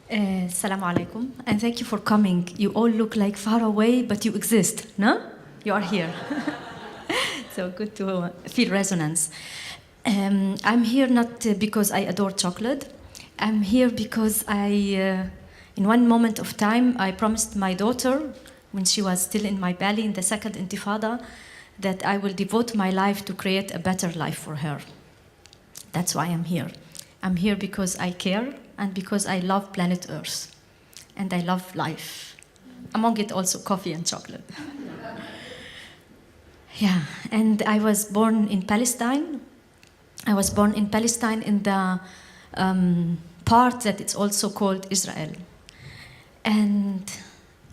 Assalamu alaikum, and thank you for coming. You all look like far away, but you exist, no? You are here. So good to feel resonance. I'm here not because I adore chocolate. I'm here because in one moment of time, I promised my daughter, when she was still in my belly in the second intifada, that I will devote my life to create a better life for her. That's why I'm here. I'm here because I care and because I love planet Earth. And I love life. Among it also coffee and chocolate. Yeah, and I was born in Palestine. I was born in Palestine in the part that it's also called Israel. And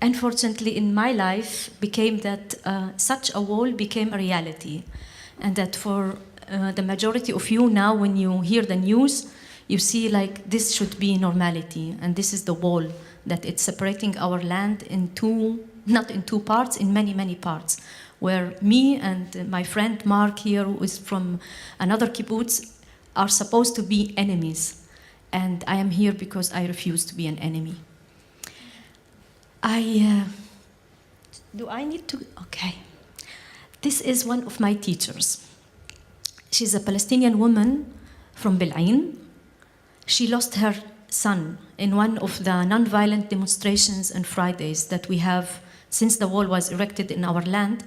unfortunately in my life became that such a wall became a reality. And that for the majority of you now, when you hear the news, you see like this should be normality, and this is the wall that it's separating our land in two, not in two parts, in many, many parts, where me and my friend Mark here, who is from another kibbutz, are supposed to be enemies. And I am here because I refuse to be an enemy. Do I need to? Okay. This is one of my teachers. She's a Palestinian woman from Bil'ain. She lost her son in one of the non-violent demonstrations and Fridays that we have since the wall was erected in our land.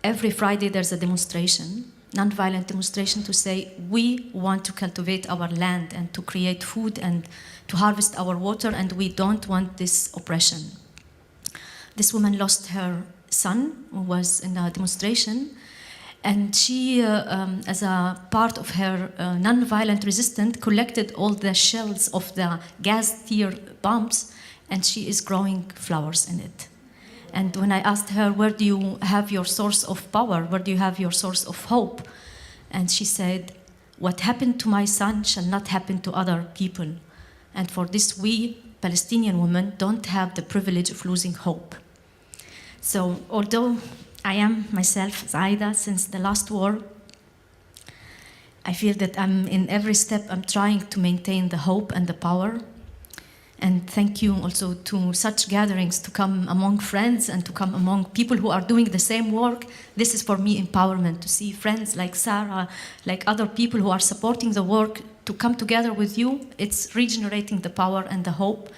Every Friday there's a demonstration, non-violent demonstration, to say we want to cultivate our land and to create food and to harvest our water, and we don't want this oppression. This woman lost her son who was in a demonstration, and she, as a part of her non-violent resistance, collected all the shells of the gas tear bombs, and she is growing flowers in it. And when I asked her, where do you have your source of power? Where do you have your source of hope? And she said, what happened to my son shall not happen to other people. And for this, we, Palestinian women, don't have the privilege of losing hope. So although I am myself Aida since the last war, I feel that in every step I'm trying to maintain the hope and the power. And thank you also to such gatherings, to come among friends and to come among people who are doing the same work. This is for me empowerment, to see friends like Sarah, like other people who are supporting the work, to come together with you. It's regenerating the power and the hope.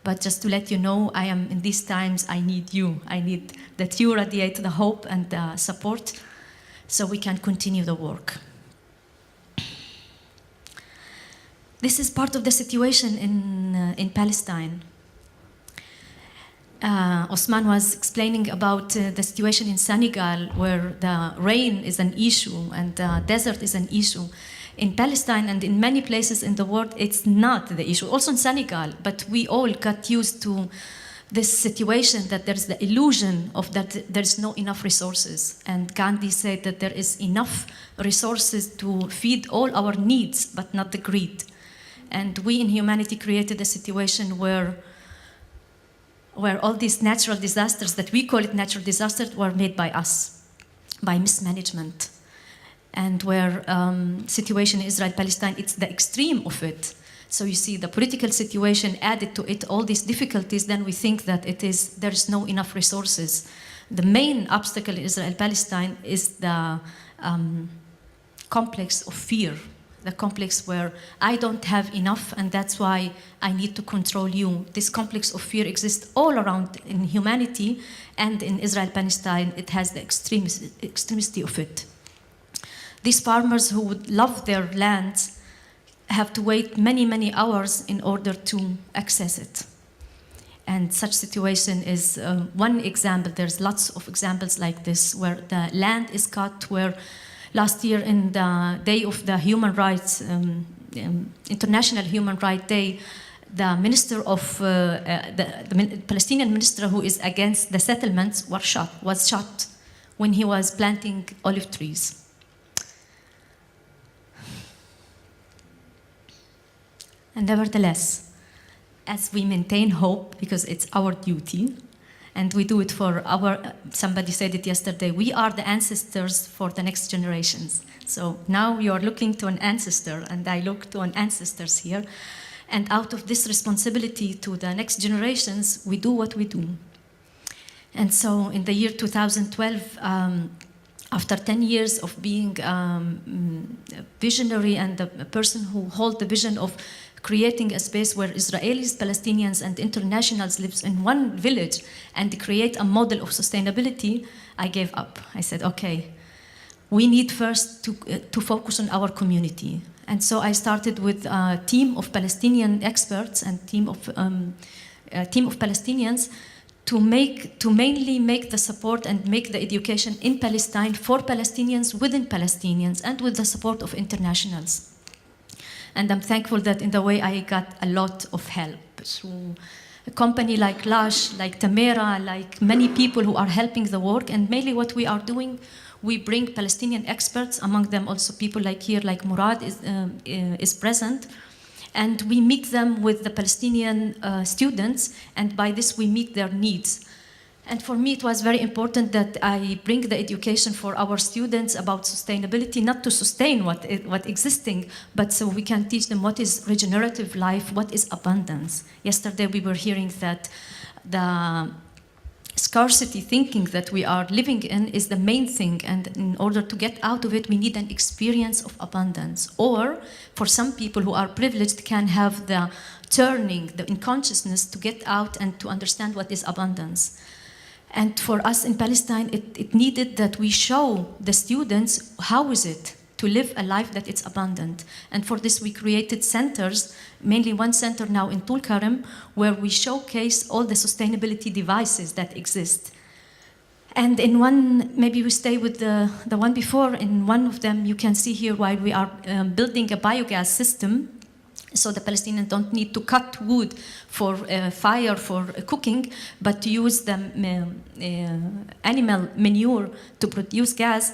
But just to let you know, I am in these times, I need you. I need that you radiate the hope and the support so we can continue the work. This is part of the situation in Palestine. Osman was explaining about the situation in Senegal, where the rain is an issue and the desert is an issue. In Palestine and in many places in the world, it's not the issue. Also in Senegal, but we all got used to this situation that there's the illusion of that there's no enough resources. And Gandhi said that there is enough resources to feed all our needs, but not the greed. And we in humanity created a situation where all these natural disasters that we call it natural disasters were made by us, by mismanagement. And where situation in Israel-Palestine, it's the extreme of it. So you see the political situation added to it, all these difficulties, then we think that there is no enough resources. The main obstacle in Israel-Palestine is the complex of fear, the complex where I don't have enough and that's why I need to control you. This complex of fear exists all around in humanity, and in Israel-Palestine it has the extremity of it. These farmers who would love their land have to wait many, many hours in order to access it. And such situation is one example. There's lots of examples like this where the land is cut, where last year in the day of the human rights, International Human Rights Day, the minister of the Palestinian minister who is against the settlements was shot when he was planting olive trees. And nevertheless, as we maintain hope, because it's our duty, and we do it for somebody said it yesterday, we are the ancestors for the next generations. So now you are looking to an ancestor, and I look to an ancestors here. And out of this responsibility to the next generations, we do what we do. And so in the year 2012, after 10 years of being visionary and a person who holds the vision of creating a space where Israelis, Palestinians, and internationals live in one village and create a model of sustainability, I gave up. I said, okay, we need first to focus on our community. And so I started with a team of Palestinian experts and team of Palestinians to mainly make the support and make the education in Palestine for Palestinians within Palestinians and with the support of internationals. And I'm thankful that in the way I got a lot of help through a company like Lush, like Tamera, like many people who are helping the work. And mainly what we are doing, we bring Palestinian experts, among them also people like here, like Murad is present. And we meet them with the Palestinian students, and by this we meet their needs. And for me, it was very important that I bring the education for our students about sustainability, not to sustain what existing, but so we can teach them what is regenerative life, what is abundance. Yesterday we were hearing that the scarcity thinking that we are living in is the main thing, and in order to get out of it, we need an experience of abundance. Or, for some people who are privileged, can have the turning in consciousness to get out and to understand what is abundance. And for us in Palestine, it needed that we show the students how is it to live a life that it's abundant. And for this, we created centers, mainly one center now in Tulkarem, where we showcase all the sustainability devices that exist. And in one, maybe we stay with the one before, in one of them, you can see here why we are building a biogas system. So the Palestinians don't need to cut wood for fire for cooking, but to use the animal manure to produce gas.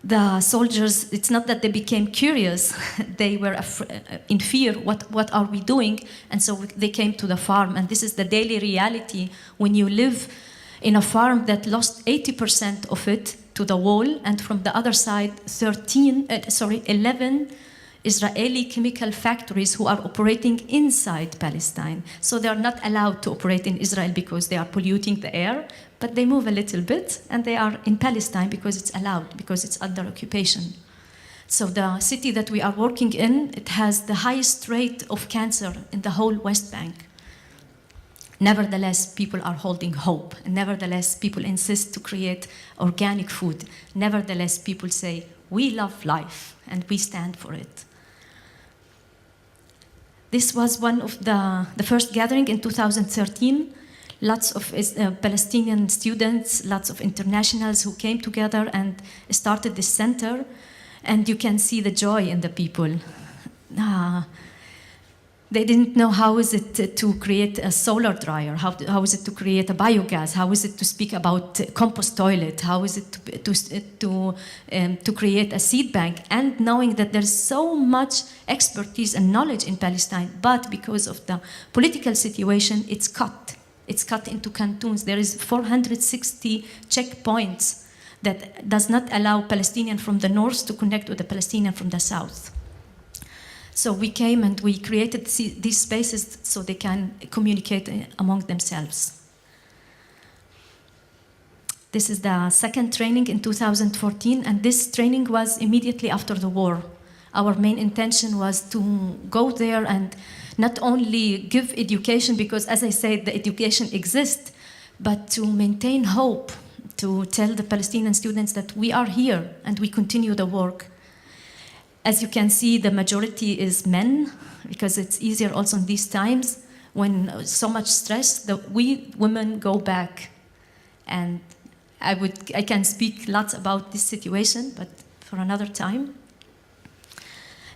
The soldiers, it's not that they became curious, they were in fear, what are we doing? And so they came to the farm, and this is the daily reality when you live in a farm that lost 80% of it to the wall, and from the other side, 11 Israeli chemical factories who are operating inside Palestine. So they are not allowed to operate in Israel because they are polluting the air, but they move a little bit, and they are in Palestine because it's allowed, because it's under occupation. So the city that we are working in, it has the highest rate of cancer in the whole West Bank. Nevertheless, people are holding hope. Nevertheless, people insist to create organic food. Nevertheless, people say, we love life, and we stand for it. This was one of the first gathering in 2013. Lots of Palestinian students, lots of internationals who came together and started this center. And you can see the joy in the people. They didn't know how is it to create a solar dryer, how is it to create a biogas, how is it to speak about compost toilet, how is it to create a seed bank, and knowing that there's so much expertise and knowledge in Palestine, but because of the political situation, it's cut. It's cut into cantons. There is 460 checkpoints that does not allow Palestinian from the north to connect with the Palestinian from the south. So we came and we created these spaces so they can communicate among themselves. This is the second training in 2014, and this training was immediately after the war. Our main intention was to go there and not only give education, because as I said, the education exists, but to maintain hope, to tell the Palestinian students that we are here and we continue the work. As you can see, the majority is men, because it's easier also in these times when so much stress, that we women go back. And I can speak lots about this situation, but for another time.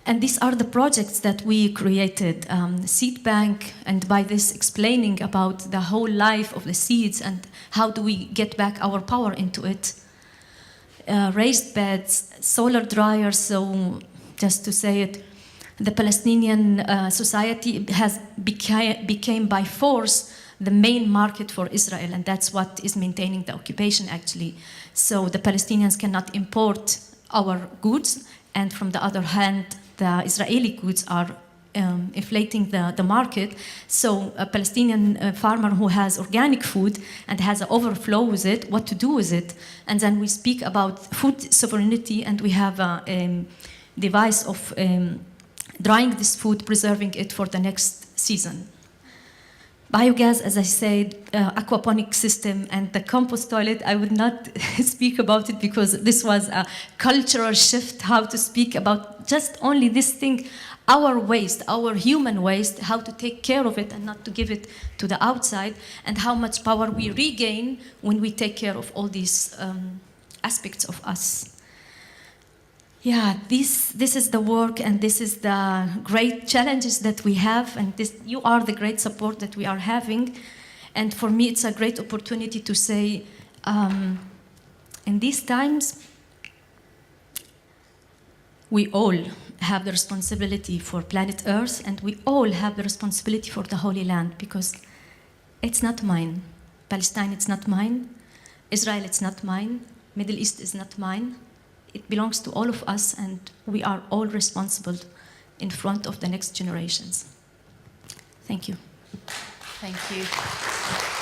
And these are the projects that we created, seed bank, and by this explaining about the whole life of the seeds and how do we get back our power into it. Raised beds, solar dryers, so just to say it, the Palestinian society has became by force the main market for Israel, and that's what is maintaining the occupation actually. So the Palestinians cannot import our goods, and from the other hand, the Israeli goods are inflating the market. So a Palestinian farmer who has organic food and has an overflow with it, what to do with it? And then we speak about food sovereignty, and we have a device of drying this food, preserving it for the next season. Biogas, as I said, aquaponics system, and the compost toilet, I would not speak about it because this was a cultural shift, how to speak about just only this thing, our waste, our human waste, how to take care of it and not to give it to the outside, and how much power we regain when we take care of all these aspects of us. Yeah, this is the work, and this is the great challenges that we have, and you are the great support that we are having. And for me, it's a great opportunity to say, in these times, we all have the responsibility for planet Earth, and we all have the responsibility for the Holy Land, because it's not mine. Palestine, it's not mine. Israel, it's not mine. Middle East is not mine. It belongs to all of us, and we are all responsible in front of the next generations. Thank you. Thank you.